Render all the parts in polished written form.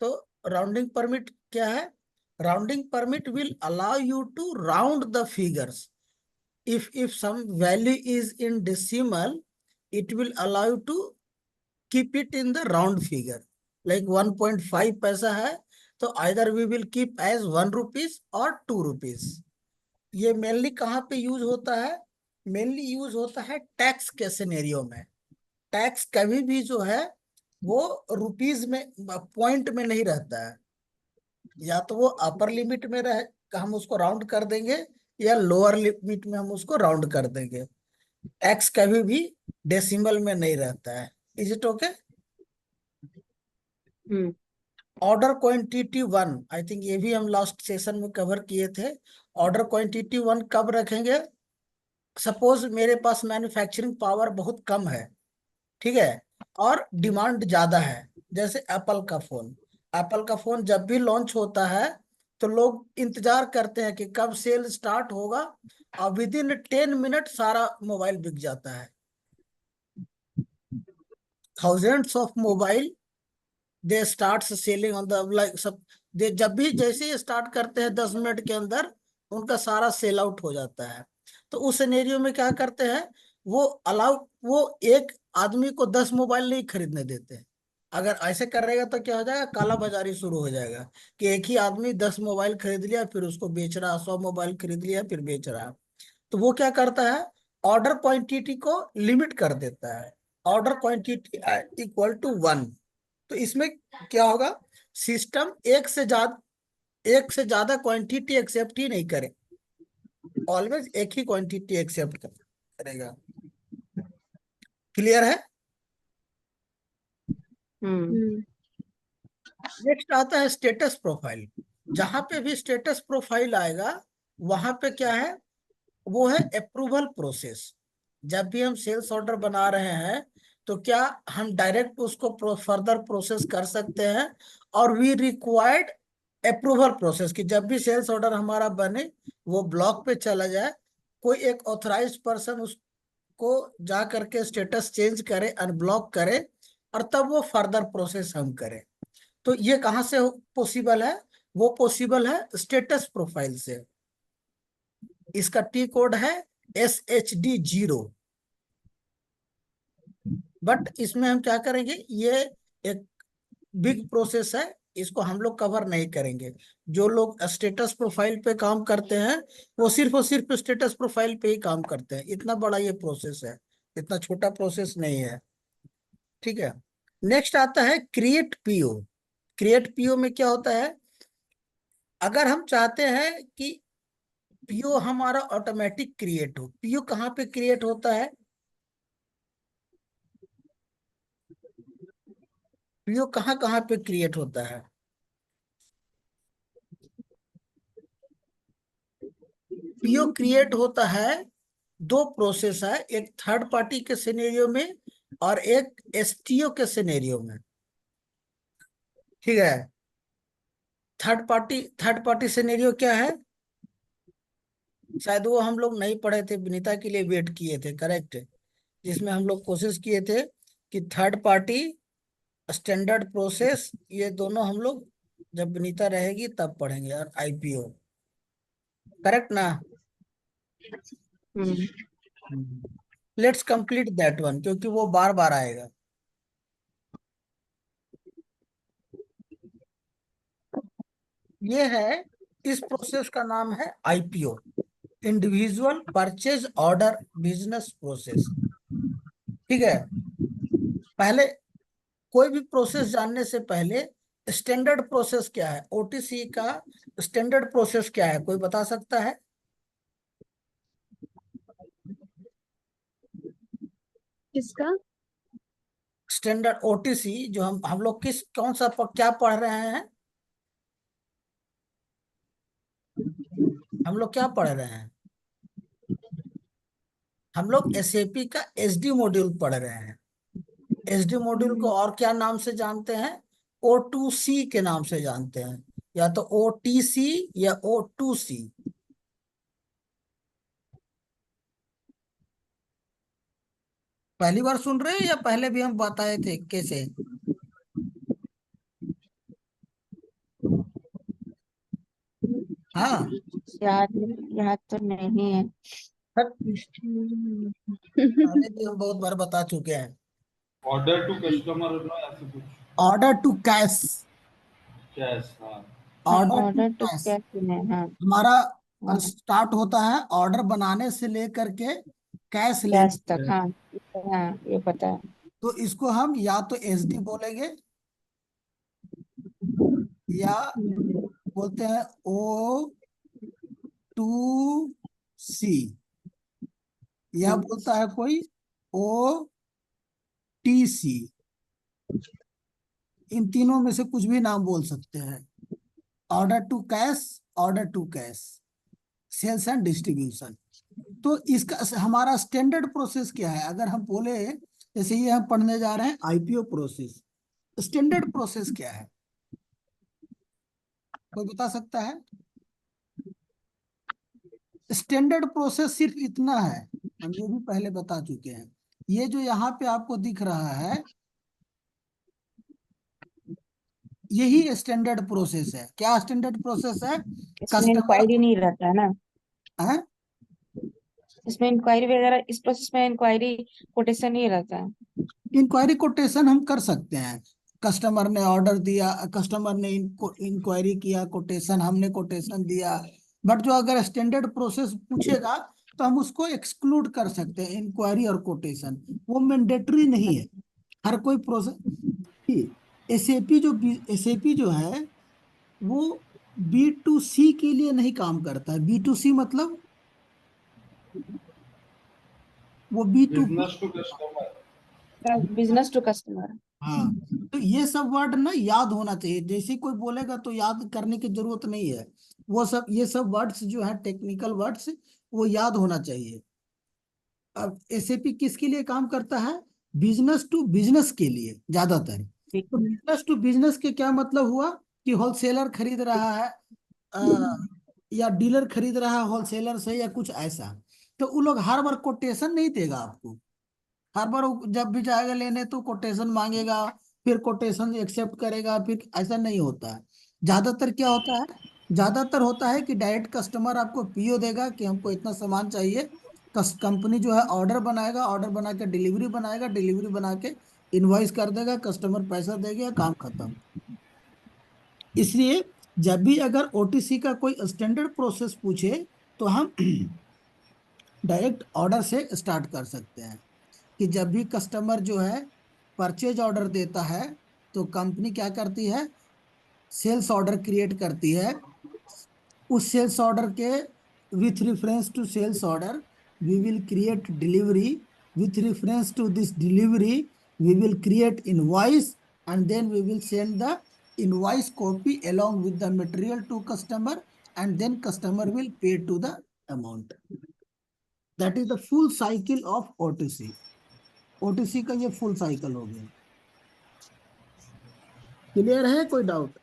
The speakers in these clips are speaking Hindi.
तो राउंडिंग परमिट क्या है? Rounding permit will allow you to round the figures. If some value is in decimal, it will allow you to keep it in the round figure. Like 1.5 पैसा है, तो either we will keep as 1 rupees or 2 rupees. ये मेनली कहाँ पे यूज होता है? मेनली यूज होता है टैक्स के सिनेरियो में. टैक्स कभी भी जो है वो रुपीज में, पॉइंट में नहीं रहता है. या तो वो अपर लिमिट में रहे, हम उसको राउंड कर देंगे, या लोअर लिमिट में हम उसको राउंड कर देंगे. एक्स कभी भी डेसिमल में नहीं रहता है. Is it okay? Order quantity one, I think ये भी हम लास्ट सेशन में कवर किए थे. ऑर्डर क्वांटिटी वन कब रखेंगे? सपोज मेरे पास मैन्युफैक्चरिंग पावर बहुत कम है, ठीक है, और डिमांड ज्यादा है. जैसे एप्पल का फोन जब भी लॉन्च होता है तो लोग इंतजार करते हैं कि कब सेल स्टार्ट होगा, और विद इन 10 मिनट सारा मोबाइल बिक जाता है. Thousands of mobile they start selling on the, like सब, दे जब भी जैसे ही स्टार्ट करते हैं 10 मिनट के अंदर उनका सारा सेल आउट हो जाता है. तो उस सिनेरियो में क्या करते हैं, वो अलाउ, वो एक आदमी को 10 मोबाइल नहीं खरीदने देते हैं. अगर ऐसे करेगा तो क्या हो जाएगा, काला बाजारी शुरू हो जाएगा कि एक ही आदमी 10 मोबाइल खरीद लिया फिर उसको बेच रहा, 100 मोबाइल खरीद लिया फिर बेच रहा. तो वो क्या करता है, ऑर्डर क्वांटिटी को लिमिट कर देता है. Order quantity equal to 1. तो इसमें क्या होगा, सिस्टम एक से ज्यादा क्वांटिटी एक्सेप्ट ही नहीं करे, ऑलवेज एक ही क्वांटिटी एक्सेप्ट करेगा. क्लियर है? नेक्स्ट आता है स्टेटस प्रोफाइल. जहां पे भी स्टेटस प्रोफाइल आएगा वहां पे क्या है, वो है अप्रूवल प्रोसेस. जब भी हम सेल्स ऑर्डर बना रहे हैं तो क्या हम डायरेक्ट उसको फर्दर प्रोसेस कर सकते हैं, और वी रिक्वायर्ड अप्रूवल प्रोसेस कि जब भी सेल्स ऑर्डर हमारा बने वो ब्लॉक पे चला जाए, कोई एक ऑथराइज्ड पर्सन उसको जा करके स्टेटस चेंज करे, अनब्लॉक करे, और तब वो फर्दर प्रोसेस हम करें. तो ये कहाँ से पॉसिबल है? वो पॉसिबल है स्टेटस प्रोफाइल से. इसका टी कोड है SHD 0. बट इसमें हम क्या करेंगे, ये एक बिग प्रोसेस है, इसको हम लोग कवर नहीं करेंगे. जो लोग स्टेटस प्रोफाइल पे काम करते हैं वो सिर्फ और सिर्फ स्टेटस प्रोफाइल पे ही काम करते हैं. इतना बड़ा ये प्रोसेस है, इतना छोटा प्रोसेस नहीं है. ठीक है. नेक्स्ट आता है क्रिएट पीओ. क्रिएट पीओ में क्या होता है, अगर हम चाहते हैं कि पीओ हमारा ऑटोमेटिक क्रिएट हो, पीओ कहाँ पे क्रिएट होता है? पीओ कहाँ कहाँ पे क्रिएट होता है? पीओ क्रिएट होता है, दो प्रोसेस है, एक थर्ड पार्टी के सिनेरियो में और एक एसटीओ के सिनेरियो में. ठीक है. थर्ड पार्टी सिनेरियो क्या है? शायद वो हम लोग नहीं पढ़े थे, विनीता के लिए वेट किए थे, करेक्ट. जिसमें हम लोग कोशिश किए थे कि थर्ड पार्टी, स्टैंडर्ड प्रोसेस, ये दोनों हम लोग जब विनीता रहेगी तब पढ़ेंगे, और आईपीओ. करेक्ट ना? लेट्स कंप्लीट दैट वन, क्योंकि वो बार बार आएगा. ये है, इस प्रोसेस का नाम है IPO, individual purchase order business process. ठीक है. पहले कोई भी प्रोसेस जानने से पहले स्टैंडर्ड प्रोसेस क्या है, ओटीसी का स्टैंडर्ड प्रोसेस क्या है, कोई बता सकता है? किसका? स्टैंडर्ड ओटीसी जो हम लोग किस कौन सा क्या पढ़ रहे हैं? हम लोग क्या पढ़ रहे हैं? हम लोग एसएपी का एसडी मॉड्यूल पढ़ रहे हैं. एसडी मॉड्यूल को और क्या नाम से जानते हैं? O2C के नाम से जानते हैं, या तो OTC या O2C. पहली बार सुन रहे हैं या पहले भी हम बताए थे कैसे? हाँ। याद याद तो नहीं है। बट पहले भी हम बहुत बार बता चुके हैं। ऑर्डर टू कस्टमर ना ऐसे कुछ। Order to cash. कैश, हाँ। हाँ, order to order to cash cash है। हाँ हमारा हाँ, स्टार्ट होता है ऑर्डर बनाने से लेकर के कैश कैश लेने तक। तक। हाँ हाँ, ये पता है। तो इसको हम या तो एसडी बोलेंगे, या बोलते हैं ओ टू सी, या हाँ, बोलता है कोई ओ टी सी। इन तीनों में से कुछ भी नाम बोल सकते हैं। Order to cash, order to cash, sales and distribution. तो इसका हमारा स्टैंडर्ड प्रोसेस क्या है, अगर हम बोले, जैसे ये हम पढ़ने जा रहे हैं आईपीओ प्रोसेस, स्टैंडर्ड प्रोसेस क्या है, कोई बता सकता है? स्टैंडर्ड प्रोसेस सिर्फ इतना है, हम ये भी पहले बता चुके हैं। ये जो यहाँ पे आपको दिख रहा है, यही स्टैंडर्ड प्रोसेस है। क्या स्टैंडर्ड प्रोसेस है? इसमें कस्टमर इंक्वायरी नहीं रहता है ना। है, इसमें इंक्वायरी वगैरह, इस प्रोसेस में इंक्वायरी कोटेशन नहीं रहता है। इंक्वायरी कोटेशन हम कर सकते हैं। कस्टमर ने ऑर्डर दिया, कस्टमर ने इंक्वायरी किया, कोटेशन, हमने कोटेशन दिया। बट जो अगर स्टैंडर्ड प्रोसेस पूछेगा तो हम उसको एक्सक्लूड कर सकते हैं, इंक्वायरी और कोटेशन। वो मैंडेटरी नहीं है। हर कोई प्रोसेस, एसएपी जो एसएपी जो है वो बी टू सी के लिए नहीं काम करता है। बी टू सी मतलब वो B to B. Business to customer. Business to customer. हाँ, तो ये सब वर्ड ना याद होना चाहिए, जैसे कोई बोलेगा तो याद करने की जरूरत नहीं है। वो सब, ये सब वर्ड्स जो है टेक्निकल वर्ड्स, वो याद होना चाहिए। अब एसएपी किसके लिए काम करता है? बिजनेस टू बिजनेस के लिए ज्यादातर। तो बिजनेस टू बिजनेस के क्या मतलब हुआ कि होलसेलर खरीद रहा है, या डीलर खरीद रहा है होलसेलर से, या कुछ ऐसा। तो वो लोग हर बार कोटेशन नहीं देगा आपको। हर बार वो जब भी जाएगा लेने तो कोटेशन मांगेगा, फिर कोटेशन एक्सेप्ट करेगा, फिर ऐसा नहीं होता है। ज्यादातर क्या होता है? ज्यादातर होता है कि डायरेक्ट कस्टमर आपको पीओ देगा कि हमको इतना सामान चाहिए। कंपनी जो है ऑर्डर बनाएगा, ऑर्डर बना के डिलीवरी बनाएगा, डिलीवरी बना के इनवॉइस कर देगा, कस्टमर पैसा देगा, काम खत्म। इसलिए जब भी अगर ओटीसी का कोई स्टैंडर्ड प्रोसेस पूछे तो हम डायरेक्ट ऑर्डर से स्टार्ट कर सकते हैं। कि जब भी कस्टमर जो है परचेज ऑर्डर देता है तो कंपनी क्या करती है? सेल्स ऑर्डर क्रिएट करती है। उस सेल्स ऑर्डर के with reference to sales order we will create delivery. With reference to this delivery we will create invoice, and then we will send the invoice copy along with the material to customer, and then customer will pay to the amount. That is the full cycle of OTC। OTC का ये फुल साइकिल हो गया। क्लियर है, कोई डाउट?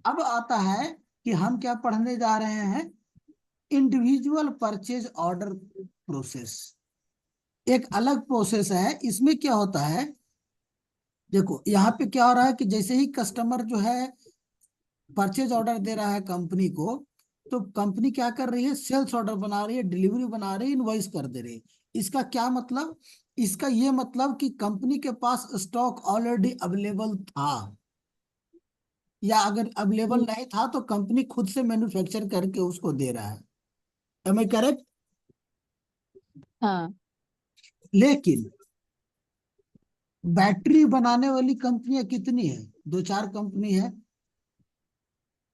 अब आता है कि हम क्या पढ़ने जा रहे हैं, इंडिविजुअल परचेज ऑर्डर प्रोसेस। एक अलग प्रोसेस है। इसमें क्या होता है, देखो यहाँ पे क्या हो रहा है कि जैसे ही कस्टमर जो है परचेज ऑर्डर दे रहा है कंपनी को, तो कंपनी क्या कर रही है? सेल्स ऑर्डर बना रही है, डिलीवरी बना रही है, इनवॉइस कर दे रही है। इसका क्या मतलब? इसका ये मतलब कि कंपनी के पास स्टॉक ऑलरेडी अवेलेबल था, या अगर अवेलेबल नहीं था तो कंपनी खुद से मैन्युफैक्चर करके उसको दे रहा है। Am I correct? हाँ लेकिन बैटरी बनाने वाली कंपनियां कितनी है? दो चार कंपनी है।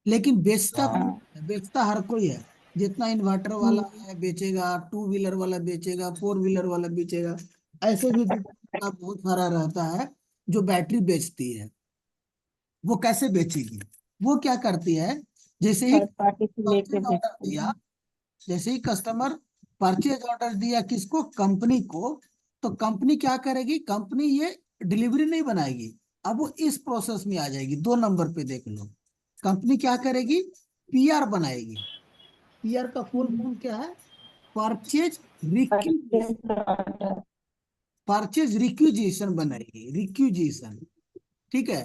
लेकिन बेचता हाँ। कौन हाँ है? बेचता हर कोई है। जितना इन्वर्टर वाला हम्म, है बेचेगा, टू व्हीलर वाला बेचेगा, फोर व्हीलर वाला बेचेगा। ऐसे भी दुकान बहुत सारा रहता है जो बैटरी बेचती है। वो कैसे बेचेगी? वो क्या करती है, जैसे ही थर्ड पार्टी से लेके परचेज ऑर्डर देखते दिया, हैं। जैसे ही कस्टमर परचेज ऑर्डर दिया किसको? कंपनी को। तो कंपनी क्या करेगी? कंपनी ये डिलीवरी नहीं बनाएगी। अब वो इस प्रोसेस में आ जाएगी, 2 नंबर पे देख लो। कंपनी क्या करेगी? पीआर बनाएगी। पीआर का फुल फॉर्म क्या है? Purchase requisition. Purchase order. Purchase requisition बनाएगी, रिक्विजिशन। ठीक है।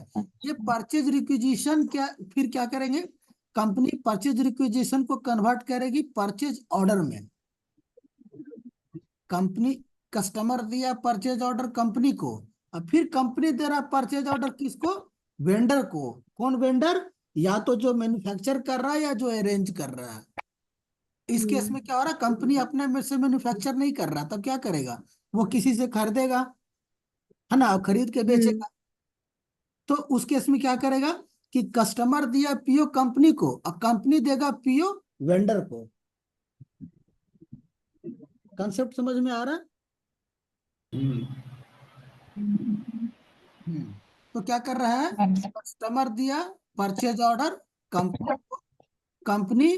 ये परचेज रिक्विजिशन क्या, फिर क्या करेंगे, कंपनी परचेज रिक्विजिशन को कन्वर्ट करेगी परचेज ऑर्डर में। कंपनी, कस्टमर दिया परचेज ऑर्डर कंपनी को, और फिर कंपनी दे रहा परचेज ऑर्डर किसको, वेंडर को। कौन वेंडर, या तो जो मैन्युफैक्चर कर रहा है या जो अरेंज कर रहा है। इस केस में क्या हो रहा है, कंपनी अपने में से मैन्युफैक्चर नहीं कर रहा, तब क्या करेगा, वो किसी से खरीदेगा, है ना, और खरीद के बेचेगा। तो उस केस में क्या करेगा कि कस्टमर दिया पीओ कंपनी को, और कंपनी देगा पीओ वेंडर को। कंसेप्ट समझ में आ रहा है। तो क्या कर रहा है, कस्टमर दिया परचेज ऑर्डर कंपनी को, कंपनी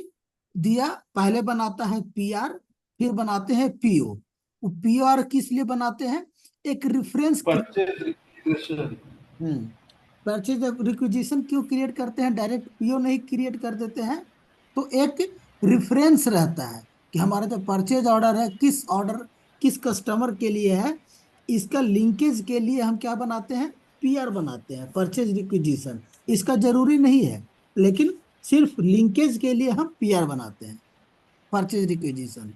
दिया, पहले बनाता है पीआर, फिर बनाते हैं पीओ। वो पीआर किस लिए बनाते हैं, एक reference. Purchase requisition. Purchase requisition क्यों क्रिएट करते हैं, डायरेक्ट पीओ नहीं क्रिएट कर देते हैं, तो एक रेफरेंस रहता है कि हमारा जो परचेज ऑर्डर है किस ऑर्डर, किस कस्टमर के लिए है, इसका लिंकेज के लिए हम क्या बनाते हैं, पीआर बनाते हैं, परचेज रिक्विजिशन। इसका जरूरी नहीं है, लेकिन सिर्फ लिंकेज के लिए हम पीआर बनाते हैं, परचेज रिक्विजिशन।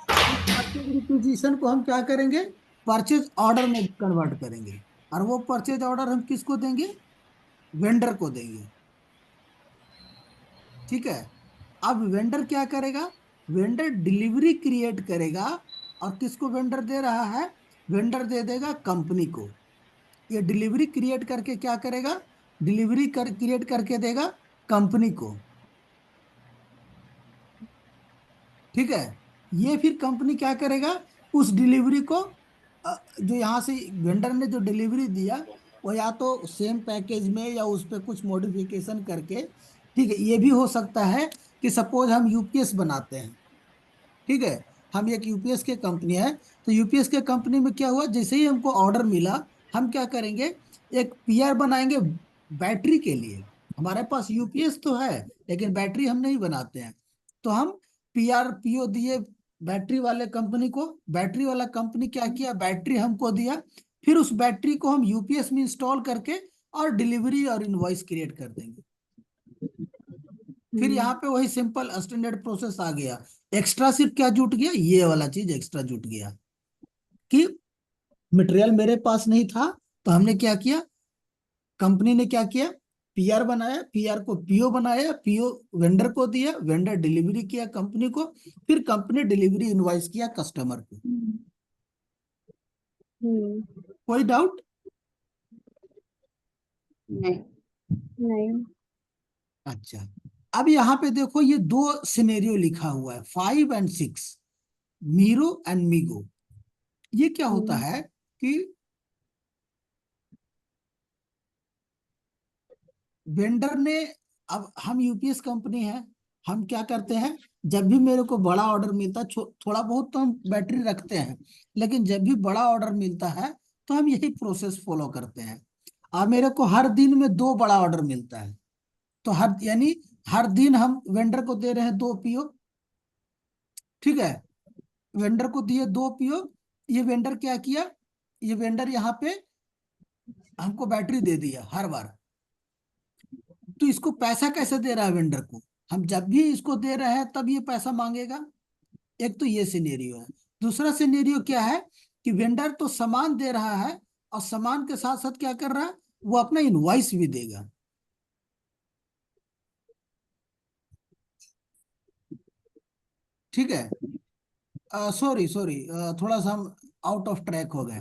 परचेज रिक्विजिशन को हम क्या करेंगे, परचेज ऑर्डर में कन्वर्ट करेंगे, और वो परचेज ऑर्डर हम किसको देंगे, वेंडर को देंगे। ठीक है। अब वेंडर क्या करेगा, वेंडर डिलीवरी क्रिएट करेगा, और किसको वेंडर दे रहा है, वेंडर दे देगा कंपनी को। ये डिलीवरी क्रिएट करके क्या करेगा, डिलीवरी क्रिएट करके देगा कंपनी को। ठीक है। ये फिर कंपनी क्या करेगा, उस डिलीवरी को, जो यहाँ से वेंडर ने जो डिलीवरी दिया, वो या तो सेम पैकेज में या उस पर कुछ मॉडिफिकेशन करके, ठीक है, ये भी हो सकता है कि सपोज हम यूपीएस बनाते हैं, ठीक है, हम एक यूपीएस के कंपनी है, तो यूपीएस के कंपनी में क्या हुआ, जैसे ही हमको ऑर्डर मिला, हम क्या करेंगे, एक पीआर बनाएंगे बैटरी के लिए। हमारे पास यूपीएस तो है, लेकिन बैटरी हम नहीं बनाते हैं, तो हम पीआर पीओ दिए बैटरी वाले कंपनी को। बैटरी वाला कंपनी क्या किया, बैटरी हमको दिया, फिर उस बैटरी को हम यूपीएस में इंस्टॉल करके और डिलीवरी और इनवॉइस क्रिएट कर देंगे। फिर यहाँ पे वही सिंपल स्टैंडर्ड प्रोसेस आ गया। एक्स्ट्रा सिर्फ क्या जुट गया, ये वाला चीज एक्स्ट्रा जुट गया कि मटेरियल मेरे पास नहीं था, तो हमने क्या किया, कंपनी ने क्या किया, पीआर बनाया, पीआर को पीओ बनाया, पीओ वेंडर को दिया, वेंडर डिलीवरी किया कंपनी को, फिर कंपनी डिलीवरी इनवॉइस किया कस्टमर को। कोई डाउट, नहीं नहीं। अच्छा। अब यहाँ पे देखो, ये दो सिनेरियो लिखा हुआ है, 5 और 6, मीरो एंड मीगो। ये क्या होता है कि वेंडर ने, अब हम यूपीएस कंपनी है, हम क्या करते हैं, जब भी मेरे को बड़ा ऑर्डर मिलता है, थोड़ा बहुत तो हम बैटरी रखते हैं, लेकिन जब भी बड़ा ऑर्डर मिलता है तो हम यही प्रोसेस फॉलो करते हैं। और मेरे को हर दिन में 2 बड़ा ऑर्डर मिलता है, तो हर यानी हर दिन हम वेंडर को दे रहे हैं 2 पीओ। ठीक है, वेंडर को दिए 2 पीओ। ये वेंडर क्या किया, ये वेंडर यहाँ पे हमको बैटरी दे दिया हर बार, तो इसको पैसा कैसे दे रहा है वेंडर को, हम जब भी इसको दे रहे हैं तब ये पैसा मांगेगा। एक तो ये सिनेरियो है। दूसरा सिनेरियो क्या है कि वेंडर तो सामान दे रहा है, और सामान के साथ साथ क्या कर रहा है, वो अपना इनवॉइस भी देगा। ठीक है, सॉरी सॉरी, थोड़ा सा हम आउट ऑफ ट्रैक हो गए।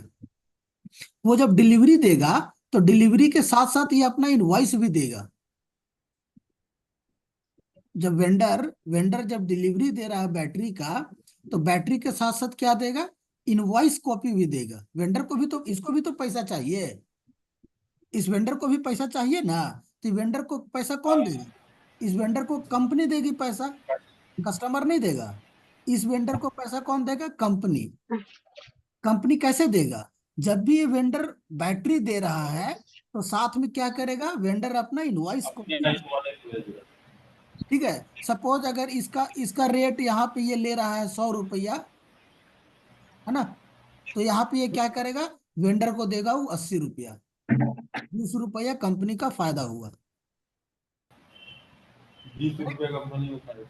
वो जब डिलीवरी देगा, तो डिलीवरी के साथ साथ ये अपना इनवॉइस भी देगा। जब वेंडर वेंडर जब डिलीवरी दे रहा है बैटरी का, तो बैटरी के साथ साथ क्या देगा, इनवॉइस कॉपी भी देगा। वेंडर को भी तो, इसको भी तो पैसा चाहिए, इस वेंडर को भी पैसा चाहिए ना, तो वेंडर को पैसा कौन देगा, इस वेंडर को कंपनी देगी पैसा, कस्टमर नहीं देगा। इस वेंडर को पैसा कौन देगा, कंपनी। कंपनी कैसे देगा, जब भी ये वेंडर बैटरी दे रहा है, तो साथ में क्या करेगा, वेंडर अपना इनवॉइस अपने कॉपी। लाइन वाले को भेज रहा ठीक है, सपोज अगर इसका इसका रेट यहाँ पे ये ले रहा है 100 रुपया, है ना, तो यहाँ पे ये क्या करेगा, वेंडर को देगा वो 80 रुपया। 20 रुपया कंपनी का फायदा हुआ। 20 रुपये कंपनी को फायदा।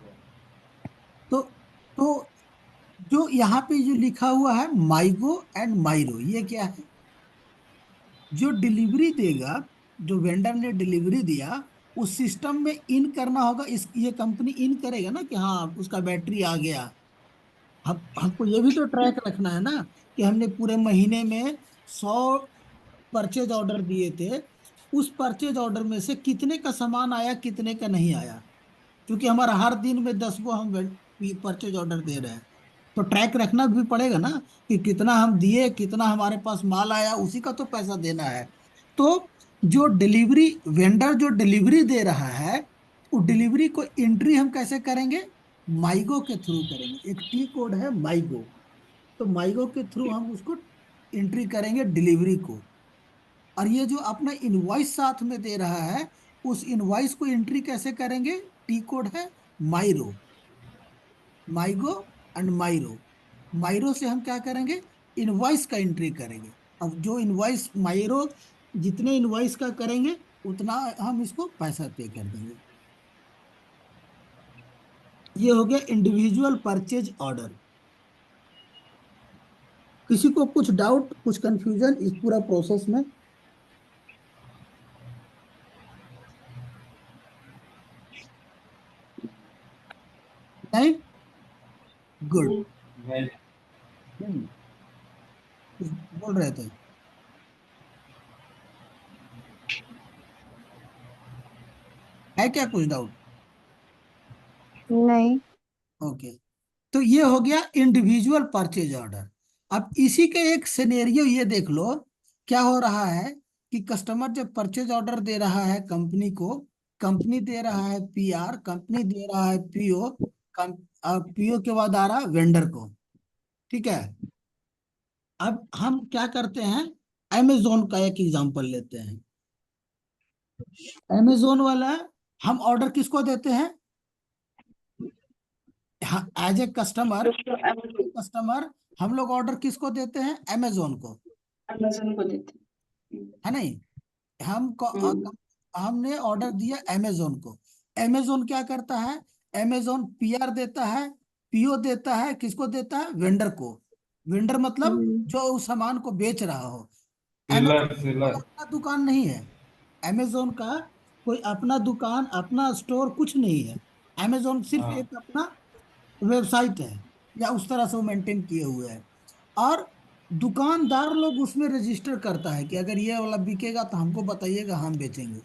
तो तो जो यहाँ पे जो लिखा हुआ है माइगो एंड माइरो, ये क्या है? जो डिलीवरी देगा, जो वेंडर ने डिलीवरी दिया, उस सिस्टम में इन करना होगा। इस ये कंपनी इन करेगा ना कि हाँ उसका बैटरी आ गया। हम हमको ये भी तो ट्रैक रखना है ना कि हमने पूरे महीने में 100 परचेज ऑर्डर दिए थे, उस परचेज ऑर्डर में से कितने का सामान आया, कितने का नहीं आया। क्योंकि हमारा हर दिन में 10 गो हम परचेज ऑर्डर दे रहे हैं, तो ट्रैक रखना भी पड़ेगा ना कि कितना हम दिए, कितना हमारे पास माल आया, उसी का तो पैसा देना है। तो जो डिलीवरी वेंडर जो डिलीवरी दे रहा है, वो डिलीवरी को एंट्री हम कैसे करेंगे? माइगो के थ्रू करेंगे। एक टी कोड है माइगो, तो माइगो के थ्रू हम उसको एंट्री करेंगे डिलीवरी को। और ये जो अपना इनवॉइस साथ में दे रहा है, उस इनवॉइस को एंट्री कैसे करेंगे? टी कोड है माइरो, माइगो एंड माइरो। माइरो से हम क्या करेंगे? इनवॉइस का एंट्री करेंगे। अब जो इनवॉइस माइरो जितने इनवॉइस का करेंगे, उतना हम इसको पैसा पे कर देंगे। ये हो गया इंडिविजुअल परचेज ऑर्डर। किसी को कुछ डाउट, कुछ कंफ्यूजन इस पूरा प्रोसेस में? नहीं? गुड। नहीं। कुछ बोल रहे थे? है क्या कुछ डाउट? नहीं। ओके। तो ये हो गया इंडिविजुअल परचेज ऑर्डर। अब इसी के एक सिनेरियो ये देख लो, क्या हो रहा है कि कस्टमर जब परचेज ऑर्डर दे रहा है कंपनी को, कंपनी दे रहा है पीआर, कंपनी दे रहा है पीओ, पीओ के बाद आ रहा है वेंडर को। ठीक है। अब हम क्या करते हैं, अमेजोन का एक एग्जांपल लेते हैं। अमेजोन वाला, हम ऑर्डर किसको देते हैं? एज ए कस्टमर, कस्टमर हम लोग ऑर्डर किसको देते हैं? अमेजोन को, अमेज़न को देते हैं। है नहीं? हम्म। हमने ऑर्डर दिया अमेजोन को। अमेजोन क्या करता है? अमेजोन पीआर देता है, पीओ देता है, किसको देता है? वेंडर को। वेंडर मतलब हम्म। जो उस सामान को बेच रहा हो। सेलर अमेजोन कोई सेलर। अपना दुकान नहीं है। अमेजोन का कोई अपना दुकान, अपना स्टोर कुछ नहीं है। अमेजोन सिर्फ हाँ। एक अपना वेबसाइट है, या उस तरह से वो मेंटेन किए हुए है। और दुकानदार लोग उसमें रजिस्टर करता है कि अगर ये वाला बिकेगा तो हमको बताइएगा, हम बेचेंगे।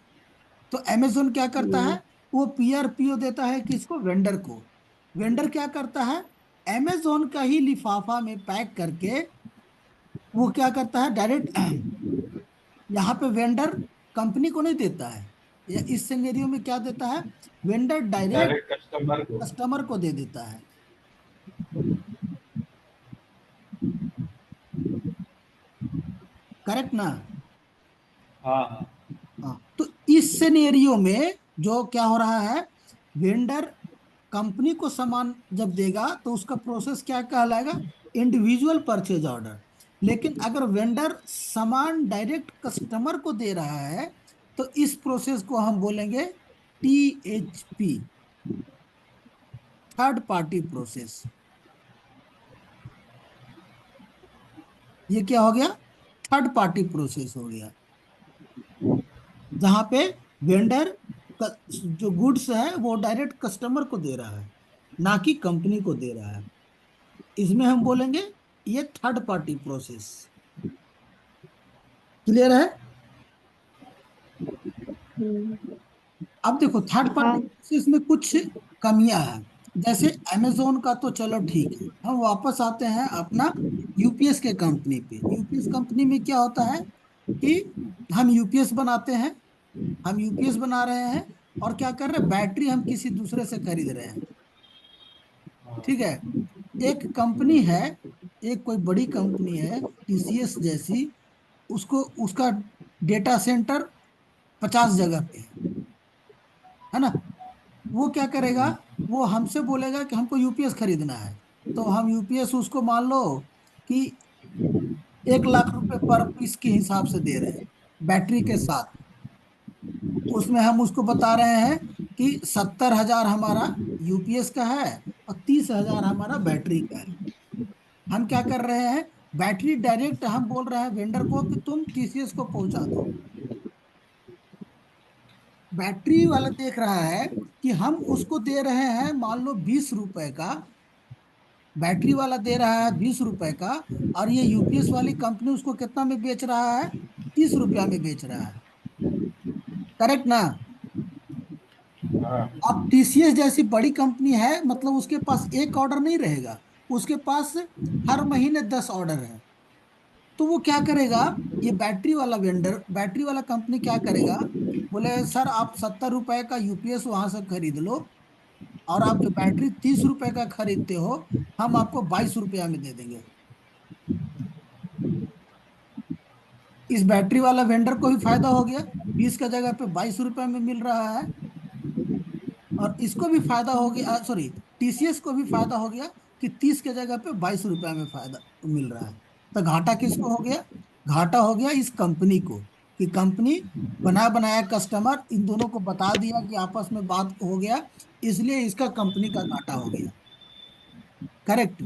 तो अमेजोन क्या करता है? हम्म। वो पीआर पीओ देता है किसको? वेंडर को। वेंडर क्या करता है? अमेजोन का ही लिफाफा में पैक करके वो क्या करता है, डायरेक्ट यहाँ पे वेंडर कंपनी को नहीं देता है, या इस सिनेरियो में क्या देता है? वेंडर डायरेक्ट डायरेक्ट कस्टमर को। कस्टमर को दे देता है। करेक्ट ना? हाँ हाँ। हाँ। तो इस सिनेरियो में जो क्या हो रहा है, वेंडर कंपनी को सामान जब देगा तो उसका प्रोसेस क्या कहलाएगा? Individual purchase order. लेकिन अगर वेंडर सामान डायरेक्ट कस्टमर को दे रहा है, तो इस प्रोसेस को हम बोलेंगे टीएचपी, थर्ड पार्टी प्रोसेस। ये क्या हो गया? थर्ड पार्टी प्रोसेस हो गया, जहां पे वेंडर जो गुड्स है वो डायरेक्ट कस्टमर को दे रहा है, ना कि कंपनी को दे रहा है। इसमें हम बोलेंगे ये थर्ड पार्टी प्रोसेस। क्लियर है? हम्म। अब देखो थर्ड पार्टी हाँ। प्रोसेस में कुछ कमियां हैं। जैसे अमेजोन का तो चलो ठीक है, हम वापस आते हैं अपना यूपीएस के कंपनी पे। यूपीएस कंपनी में क्या होता है कि हम यूपीएस बनाते हैं, हम यूपीएस बना रहे हैं, और क्या कर रहे हैं, बैटरी हम किसी दूसरे से खरीद रहे हैं। ठीक है। एक कंपनी है, एक कोई बड़ी कंपनी है टीसीएस जैसी, उसको उसका डेटा सेंटर 50 जगह पे है ना? वो क्या करेगा? वो हमसे बोलेगा कि हमको यूपीएस खरीदना है, तो हम यूपीएस उसको मान लो कि 1 लाख रुपए पर पीस के हिसाब से दे रहे हैं। बैटरी के साथ। उसमें हम उसको बता रहे हैं कि 70,000 हमारा यूपीएस का है और 30,000 हमारा बैटरी का है। हम क्या कर रहे हैं, बैटरी डायरेक्ट हम बोल रहे हैं वेंडर को कि तुम टीसीएस को पहुंचा दो। बैटरी वाला देख रहा है कि हम उसको दे रहे हैं मान लो 20 रुपए का, बैटरी वाला दे रहा है 20 रुपए का, और ये यूपीएस वाली कंपनी उसको कितना में बेच रहा है, 30 रुपया में बेच रहा है। करेक्ट ना। हाँ अब टीसीएस जैसी बड़ी कंपनी है, मतलब उसके पास एक ऑर्डर नहीं रहेगा, उसके पास हर महीने 10 ऑर्डर है। तो वो क्या करेगा, ये बैटरी वाला वेंडर, बैटरी वाला कंपनी क्या करेगा, बोले सर आप 70 रुपए का यूपीएस वहां से खरीद लो, और आप जो बैटरी 30 रुपए का खरीदते हो हम आपको 22 रुपया में दे देंगे। इस बैटरी वाला वेंडर को भी फायदा हो गया, 20 का जगह पे 22 रुपए में मिल रहा है, और इसको भी फायदा हो गया, सॉरी टीसीएस को भी फायदा हो गया कि 30 के जगह पे 22 रुपए में फायदा मिल रहा है। तो घाटा किसको हो गया, घाटा हो गया इस कंपनी को, कि कंपनी बना बनाया कस्टमर इन दोनों को बता दिया कि आपस में बात हो गया, इसलिए इसका कंपनी का घाटा हो गया। करेक्ट।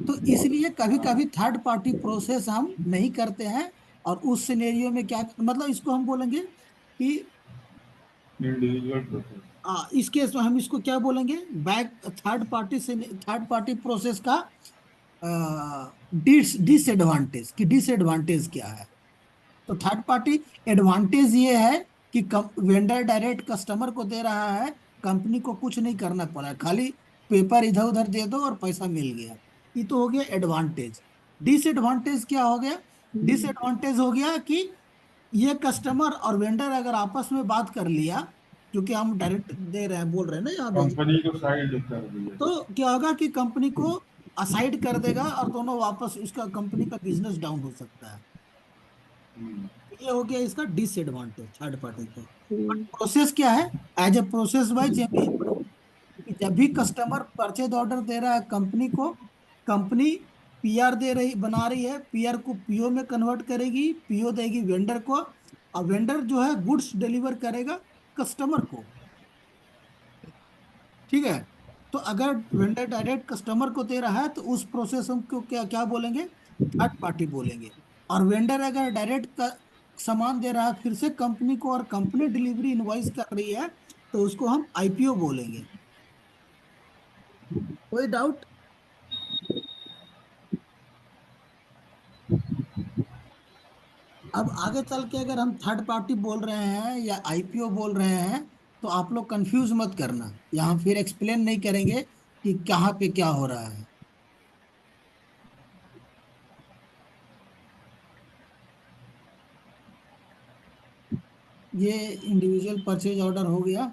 तो इसलिए कभी कभी थर्ड पार्टी प्रोसेस हम नहीं करते हैं, और उस सिनेरियो में क्या मतलब, इसको हम बोलेंगे कि इंडिविजुअल प्रोसेस। इस केस में हम इसको क्या बोलेंगे, बैक थर्ड पार्टी से, थर्ड पार्टी प्रोसेस का डिसएडवांटेज, कि डिसएडवांटेज क्या है। तो थर्ड पार्टी एडवांटेज ये है कि वेंडर डायरेक्ट कस्टमर को दे रहा है, कंपनी को कुछ नहीं करना पड़ा, खाली पेपर इधर उधर दे दो और पैसा मिल गया। ये तो हो गया एडवांटेज। डिसएडवांटेज क्या हो गया, डिसएडवांटेज हो गया कि ये कस्टमर और वेंडर अगर आपस में बात कर लिया, क्योंकि हम डायरेक्ट दे रहे हैं, बोल रहे हैं ना यहाँ भेज, कंपनी को साइड कर दिया। तो क्या होगा कि कंपनी को असाइड कर देगा और दोनों वापस, उसका कंपनी का बिजनेस डाउन हो सकता है। हम्म, ये हो गया इसका डिसएडवांटेज थर्ड पार्टी का। बट हम्म, प्रोसेस क्या है, एज ए प्रोसेस वाइज ये भी, जब भी कस्टमर परचेज ऑर्डर दे रहा है कंपनी को, कंपनी पीआर दे रही, बना रही है, पीआर को पीओ में कन्वर्ट करेगी, पीओ देगी वेंडर को, और वेंडर जो है गुड्स डिलीवर करेगा कस्टमर को। ठीक है। तो अगर वेंडर डायरेक्ट कस्टमर को दे रहा है तो उस प्रोसेस हम को क्या क्या बोलेंगे, थर्ड पार्टी बोलेंगे। और वेंडर अगर डायरेक्ट सामान दे रहा है फिर से कंपनी को, और कंपनी डिलीवरी इनवॉइस कर रही है, तो उसको हम आईपीओ बोलेंगे। कोई डाउट। अब आगे चल के अगर हम थर्ड पार्टी बोल रहे हैं या आईपीओ बोल रहे हैं, तो आप लोग कंफ्यूज मत करना, यहाँ फिर एक्सप्लेन नहीं करेंगे कि कहाँ पे क्या हो रहा है। ये इंडिविजुअल परचेज ऑर्डर हो गया।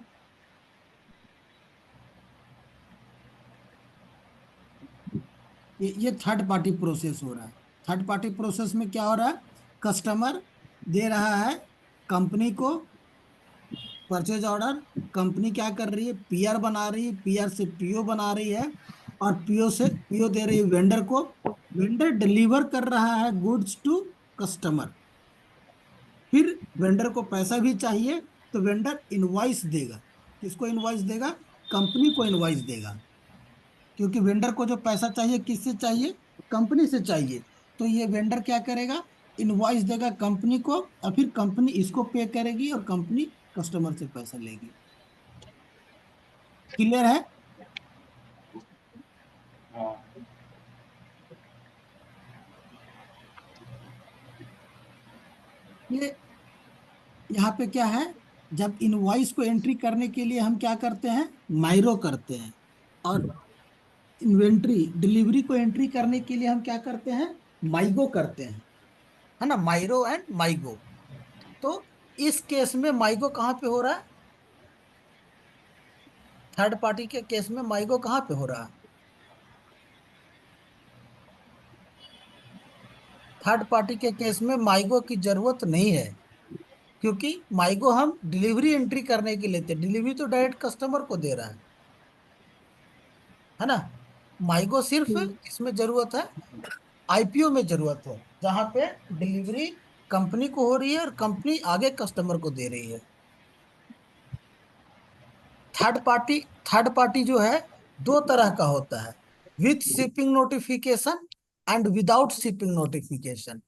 ये थर्ड पार्टी प्रोसेस हो रहा है। थर्ड पार्टी प्रोसेस में क्या हो रहा है, कस्टमर दे रहा है कंपनी को परचेज ऑर्डर, कंपनी क्या कर रही है, पीआर बना रही है, पीआर से पीओ बना रही है, और पीओ से पीओ दे रही है वेंडर को, वेंडर डिलीवर कर रहा है गुड्स टू कस्टमर। फिर वेंडर को पैसा भी चाहिए, तो वेंडर इनवॉइस देगा। किसको इनवॉइस देगा, कंपनी को इनवॉइस देगा, क्योंकि वेंडर को जो पैसा चाहिए किससे चाहिए, कंपनी से चाहिए। तो ये वेंडर क्या करेगा, इनवॉइस देगा कंपनी को, और फिर कंपनी इसको पे करेगी और कंपनी कस्टमर से पैसा लेगी। क्लियर है। हाँ ये यहाँ पे क्या है, जब इनवॉइस को एंट्री करने के लिए हम क्या करते हैं, माइरो करते हैं, और इन्वेंट्री डिलीवरी को एंट्री करने के लिए हम क्या करते हैं, माइगो करते हैं, है ना, माइरो एंड माइगो। तो इस केस में माइगो कहाँ पे हो रहा है, थर्ड पार्टी के केस में माइगो कहाँ पे हो रहा है, थर्ड पार्टी के केस में माइगो की जरूरत नहीं है, क्योंकि माइगो हम डिलीवरी एंट्री करने के लिए लेते हैं, डिलीवरी तो डायरेक्ट कस्टमर को दे रहा है ना। माइगो सिर्फ हम्म, इसमें जरूरत है, आईपीओ में जरूरत है, जहां पे डिलीवरी कंपनी को हो रही है और कंपनी आगे कस्टमर को दे रही है। थर्ड पार्टी जो है दो तरह का होता है, with shipping notification and without shipping notification.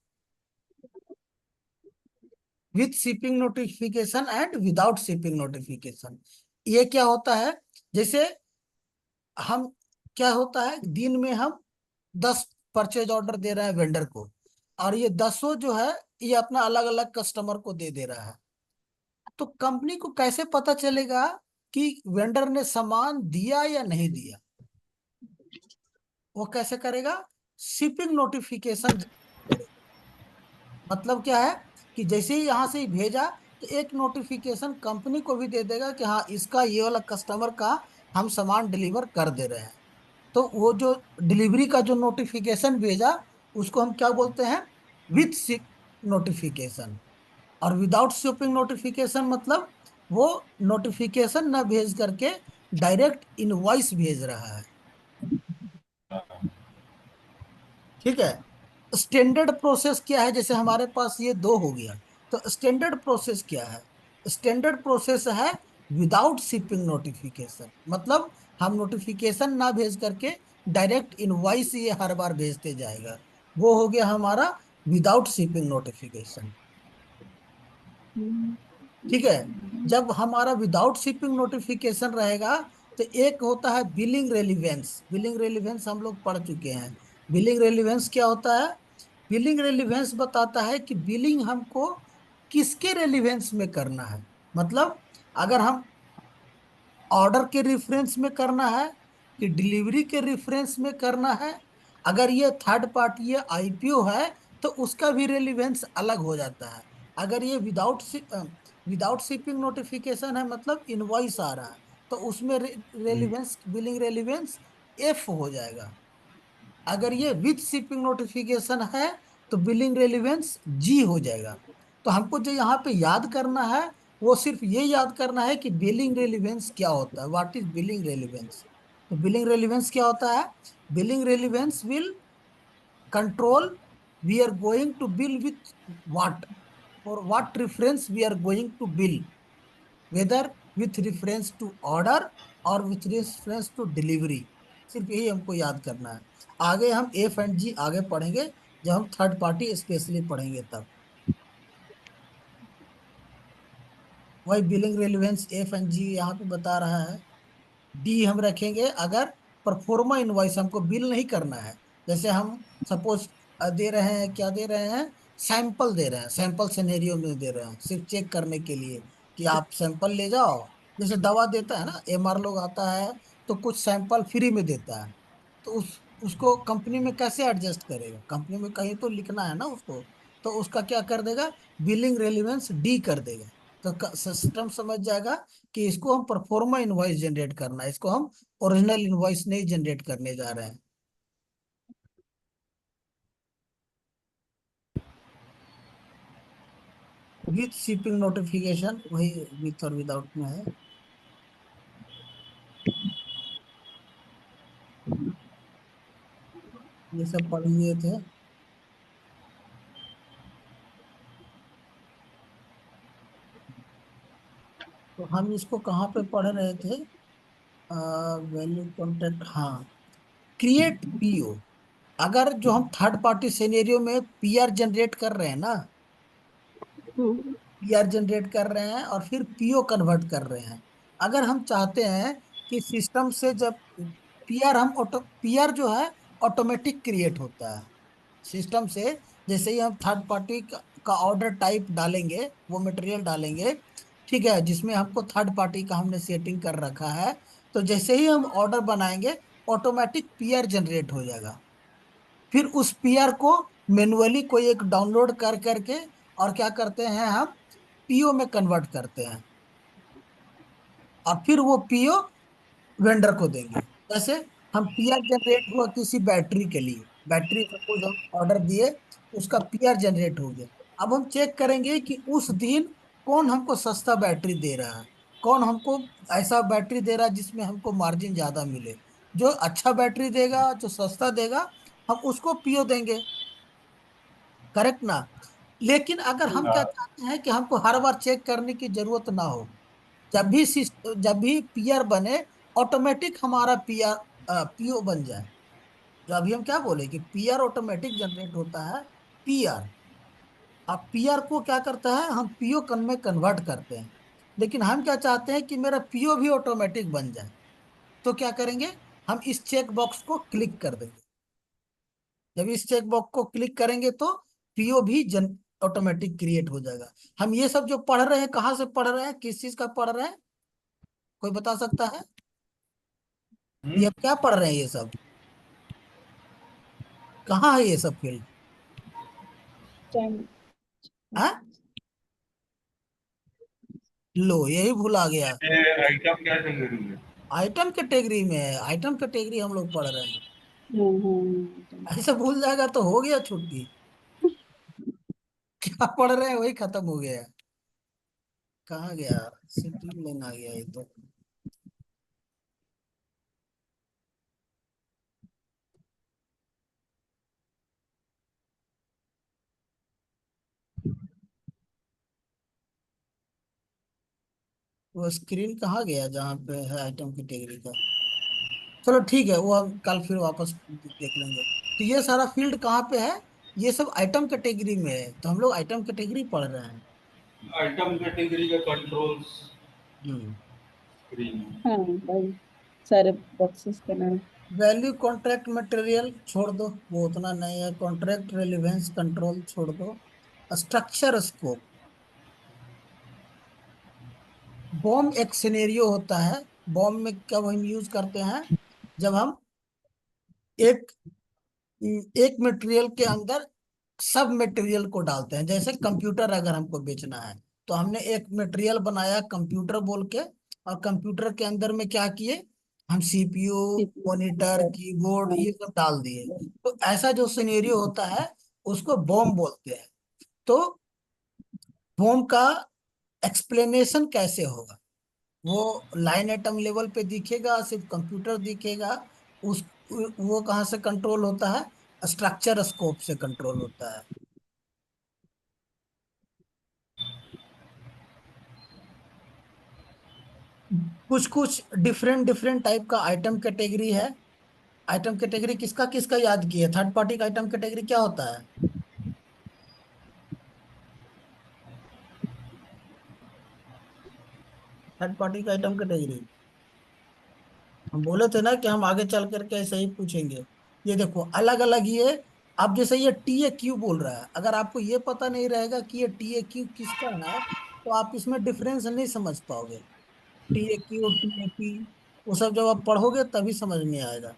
With shipping notification and without shipping notification, ये क्या होता है? जैसे हम, क्या होता है, दिन में हम 10 परचेज ऑर्डर दे रहे हैं वेंडर को, और ये 10 जो है ये अपना अलग अलग कस्टमर को दे दे रहा है। तो कंपनी को कैसे पता चलेगा कि वेंडर ने सामान दिया या नहीं दिया? वो कैसे करेगा? Shipping notification. मतलब क्या है कि जैसे ही यहाँ से ही भेजा तो एक नोटिफिकेशन कंपनी को भी दे देगा कि हाँ, इसका ये वाला कस्टमर का हम सामान डिलीवर कर दे रहे हैं। तो वो जो डिलीवरी का जो नोटिफिकेशन भेजा उसको हम क्या बोलते हैं? With ship notification. और विदाउट शिपिंग नोटिफिकेशन मतलब वो नोटिफिकेशन ना भेज करके डायरेक्ट इनवॉइस भेज रहा है। ठीक है। स्टैंडर्ड प्रोसेस क्या है? जैसे हमारे पास ये दो हो गया, तो स्टैंडर्ड प्रोसेस क्या है? स्टैंडर्ड प्रोसेस है विदाउट शिपिंग नोटिफिकेशन, मतलब हम नोटिफिकेशन ना भेज करके डायरेक्ट इनवॉइस ये हर बार भेजते जाएगा। वो हो गया हमारा विदाउट शिपिंग नोटिफिकेशन। हम्म, ठीक है। जब हमारा विदाउट शिपिंग नोटिफिकेशन रहेगा तो एक होता है बिलिंग रेलिवेंस। बिलिंग रेलिवेंस हम लोग पढ़ चुके हैं। बिलिंग रेलिवेंस क्या होता है? बिलिंग रेलिवेंस बताता है कि बिलिंग हमको किसके रेलिवेंस में करना है। मतलब अगर हम ऑर्डर के रेफरेंस में करना है कि डिलीवरी के रेफरेंस में करना है। अगर ये थर्ड पार्टी है, आईपीओ है, तो उसका भी रेलिवेंस अलग हो जाता है। अगर ये विदाउट शिपिंग नोटिफिकेशन है, मतलब इनवॉइस आ रहा है, तो उसमें रेलिवेंस, बिलिंग रेलिवेंस एफ हो जाएगा। अगर ये विथ शिपिंग नोटिफिकेशन है तो बिलिंग रेलिवेंस जी हो जाएगा। तो हमको जो यहाँ पे याद करना है वो सिर्फ ये याद करना है कि बिलिंग रेलिवेंस क्या होता है, व्हाट इज बिलिंग रेलिवेंस। तो बिलिंग रेलिवेंस क्या होता है? Billing relevance will control we are going to bill with what, और what reference we are going to bill, whether with reference to order और विथ रेफरेंस टू डिलीवरी। सिर्फ यही हमको याद करना है। आगे हम एफ एंड जी आगे पढ़ेंगे, जब हम थर्ड पार्टी स्पेशली पढ़ेंगे तब। वही बिलिंग रेलिवेंस एफ एंड जी यहाँ पे बता रहा है। डी हम रखेंगे अगर परफॉर्मा इनवॉइस हमको बिल नहीं करना है। जैसे हम सपोज दे रहे हैं, क्या दे रहे हैं? सैंपल दे रहे हैं, सैंपल सिनेरियो में दे रहे हैं सिर्फ चेक करने के लिए कि आप सैंपल ले जाओ। जैसे दवा देता है ना, एमआर लोग आता है तो कुछ सैंपल फ्री में देता है। तो उसको कंपनी में कैसे एडजस्ट करेगा? कंपनी में कहीं तो लिखना है ना उसको। तो उसका क्या कर देगा? बिलिंग रेलिवेंस डी कर देगा। तो सिस्टम समझ जाएगा कि इसको हम परफॉर्मा इनवॉइस जनरेट करना है, इसको हम ओरिजिनल इनवॉइस नहीं जनरेट करने जा रहे हैं। विथ शिपिंग नोटिफिकेशन वही विथ और विदाउट में है। ये सब पढ़ लिए थे। तो हम इसको कहाँ पे पढ़ रहे थे? वैल्यू कॉन्टेक्ट, हाँ। Create PO. अगर जो हम थर्ड पार्टी सिनेरियो में पीआर जनरेट कर रहे हैं ना, हम्म, पीआर जनरेट कर रहे हैं और फिर पीओ कन्वर्ट कर रहे हैं। अगर हम चाहते हैं कि सिस्टम से जब पीआर हम ऑटो, पीआर जो है ऑटोमेटिक क्रिएट होता है सिस्टम से। जैसे ही हम थर्ड पार्टी का ऑर्डर टाइप डालेंगे, वो मटेरियल डालेंगे, ठीक है, जिसमें हमको थर्ड पार्टी का हमने सेटिंग कर रखा है, तो जैसे ही हम ऑर्डर बनाएंगे ऑटोमेटिक पीआर जनरेट हो जाएगा। फिर उस पीआर को मैन्युअली कोई एक डाउनलोड कर करके और क्या करते हैं, हम पीओ में कन्वर्ट करते हैं, और फिर वो पीओ वेंडर को देंगे। जैसे हम पीआर जनरेट हुआ किसी बैटरी के लिए, बैटरी सपोज हम ऑर्डर दिए, उसका पीआर जनरेट हो गया। अब हम चेक करेंगे कि उस दिन कौन हमको सस्ता बैटरी दे रहा है, कौन हमको ऐसा बैटरी दे रहा है जिसमें हमको मार्जिन ज्यादा मिले। जो अच्छा बैटरी देगा, जो सस्ता देगा, हम उसको पीओ देंगे। करेक्ट ना? लेकिन अगर हम क्या हाँ। चाहते हैं कि हमको हर बार चेक करने की जरूरत ना हो, जब भी पीआर बने, ऑटोमेटिक हमारा पीआर पीओ बन जाए। जो अभी हम क्या बोले कि पीआर ऑटोमेटिक जनरेट होता है। पीआर, अब पीआर को क्या करता है, हम पीओ में कन्वर्ट करते हैं। लेकिन हम क्या चाहते हैं कि मेरा पीओ भी ऑटोमेटिक बन जाए। तो क्या करेंगे, हम इस चेक बॉक्स को क्लिक कर देंगे। जब इस चेक बॉक्स को क्लिक करेंगे तो पीओ भी जन ऑटोमेटिक क्रिएट हो जाएगा। हम ये सब जो पढ़ रहे हैं, कहाँ से पढ़ रहे हैं, किस चीज का पढ़ रहे हैं, कोई बता सकता है? ये हम्म। अब क्या पढ़ रहे हैं ये सब, कहाँ है ये सब फील्ड? टाइम। है, लो यही भूला गया। ये आइटम कैटेगरी है। आइटम कैटेगरी में है, आइटम कैटेगरी हम लोग पढ़ रहे हैं। ऐसे भूल जाएगा तो हो गया छुट्टी। क्या पढ़ रहे हैं वही खत्म हो गया। कहाँ गया, सिटी में आ गया ये तो। वो स्क्रीन कहाँ गया जहाँ पे है आइटम कैटेगरी का? चलो ठीक है, वो हम कल फिर वापस देख लेंगे। तो ये सारा फील्ड कहाँ पे है, ये सब आइटम कैटेगरी में है, तो हम लोग आइटम कैटेगरी पढ़ रहे हैं। आइटम कैटेगरी का कंट्रोल्स हम्म। स्क्रीन। हाँ भाई, सारे बॉक्सेस का नाम। वैल्यू कॉन्ट्रैक्ट मटेरियल छोड़ दो, वो उतना नहीं है। कॉन्ट्रैक्ट रेलिवेंस कंट्रोल छोड़ दो। स्ट्रक्चर स्कोप, बॉम्ब एक सिनेरियो होता है। बॉम्ब में कब हम यूज करते हैं, जब हम एक एक मटेरियल के अंदर सब मटेरियल को डालते हैं। जैसे कंप्यूटर अगर हमको बेचना है, तो हमने एक मटेरियल बनाया कंप्यूटर बोल के, और कंप्यूटर के अंदर में क्या किए, हम सीपीयू, मॉनिटर, कीबोर्ड ये सब डाल दिए। तो ऐसा जो सिनेरियो होता है उसको बॉम्ब बोलते हैं। तो बॉम्ब का एक्सप्लेनेशन कैसे होगा, वो लाइन आइटम लेवल पे दिखेगा, सिर्फ कंप्यूटर दिखेगा। उस वो कहाँ से कंट्रोल होता है, स्ट्रक्चर स्कोप से कंट्रोल होता है। कुछ कुछ डिफरेंट डिफरेंट टाइप का आइटम कैटेगरी है। आइटम कैटेगरी किसका किसका याद किया, थर्ड पार्टी का आइटम कैटेगरी क्या होता है? थर्ड पार्टी का आइटम कैटेगरी हम बोले थे ना कि हम आगे चल करके ऐसे ही पूछेंगे। ये देखो अलग अलग ये, अब जैसे ये टी ए क्यू बोल रहा है, अगर आपको ये पता नहीं रहेगा कि ये टी ए क्यू किसका है, तो आप इसमें डिफरेंस नहीं समझ पाओगे। T A Q, T A P, वो सब जब आप पढ़ोगे तभी समझ में आएगा।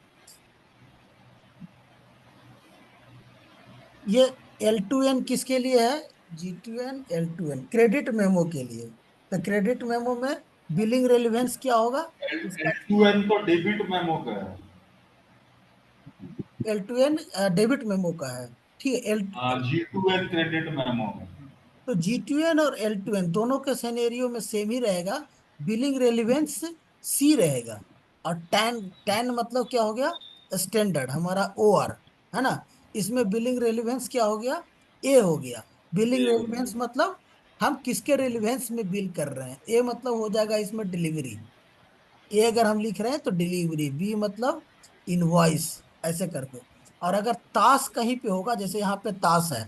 ये एल टू एन किसके लिए है, G to N, L to N credit memo के लिए। तो क्रेडिट मेमो में बिलिंग रेलिवेंस क्या होगा इसका? L2N तो डेबिट मेमो का है। L to N debit memo का है, ठीक है। एल हाँ, G2N क्रेडिट मेमो है। तो जी टू एन और एल टू एन दोनों के सिनेरियो में सेम ही रहेगा। बिलिंग रेलिवेंस सी रहेगा। और टैन, टैन मतलब क्या हो गया, स्टैंडर्ड हमारा ओ आर, है ना। इसमें बिलिंग रेलिवेंस क्या हो गया, ए हो गया। बिलिंग ये हो रेलिवेंस गया। मतलब हम किसके रेलिवेंस में बिल कर रहे हैं। ए मतलब हो जाएगा इसमें डिलीवरी, ए अगर हम लिख रहे हैं तो डिलीवरी, बी मतलब इनवॉइस, ऐसे करके। और अगर तास कहीं पे होगा, जैसे यहाँ पे तास है,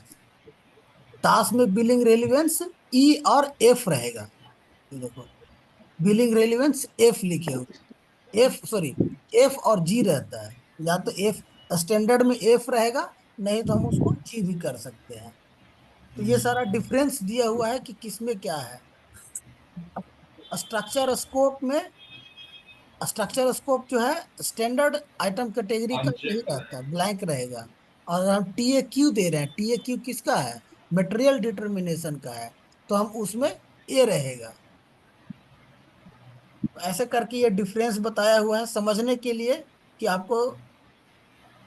तास में बिलिंग रेलिवेंस ई और एफ रहेगा। ये देखो, बिलिंग रेलिवेंस एफ लिखे हो, एफ सॉरी, एफ और जी रहता है। या तो एफ स्टैंडर्ड में एफ रहेगा, नहीं तो हम उसको जी भी कर सकते हैं। तो ये सारा डिफरेंस दिया हुआ है कि किसमें क्या है। स्ट्रक्चर स्कोप में, स्ट्रक्चर स्कोप जो है स्टैंडर्ड आइटम कैटेगरी का यही अनचेक रहता है। है, ब्लैंक रहेगा। और अगर हम टी ए क्यू दे रहे हैं, टी ए क्यू किसका है, मटेरियल डिटर्मिनेशन का है, तो हम उसमें ए रहेगा। तो ऐसे करके ये डिफरेंस बताया हुआ है समझने के लिए, कि आपको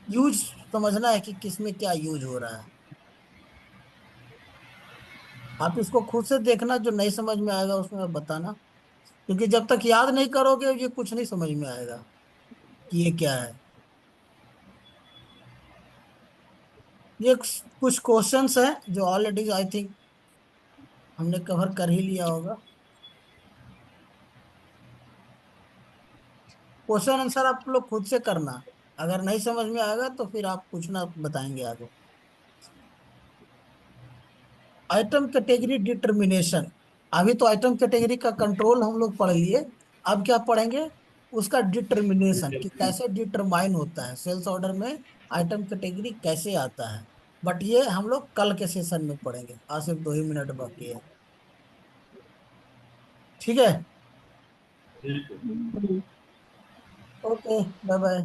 यूज समझना है कि किसमें क्या यूज हो रहा है। आप इसको खुद से देखना, जो नहीं समझ में आएगा उसमें बताना। क्योंकि जब तक याद नहीं करोगे ये कुछ नहीं समझ में आएगा कि ये क्या है। ये कुछ क्वेश्चंस हैं जो ऑलरेडी आई थिंक हमने कवर कर ही लिया होगा। क्वेश्चन आंसर आप लोग खुद से करना, अगर नहीं समझ में आएगा तो फिर आप पूछना, बताएंगे आगे। आइटम कैटेगरी डिटर्मिनेशन, अभी तो आइटम कैटेगरी का कंट्रोल हम लोग पढ़ लिए, अब क्या पढ़ेंगे, उसका डिटर्मिनेशन कि कैसे डिटरमाइन होता है सेल्स ऑर्डर में, आइटम कैटेगरी कैसे आता है। बट ये हम लोग कल के सेशन में पढ़ेंगे, आज सिर्फ 2 ही मिनट बाकी है। ठीक है। ठीक है। Okay, bye bye.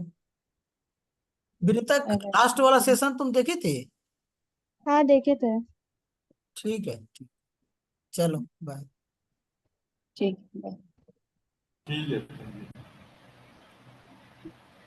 विनीता, अगर लास्ट वाला सेशन तुम देखी थी? हाँ देखे थे। ठीक है, ठीक, चलो बाय। ठीक है। ठीक है।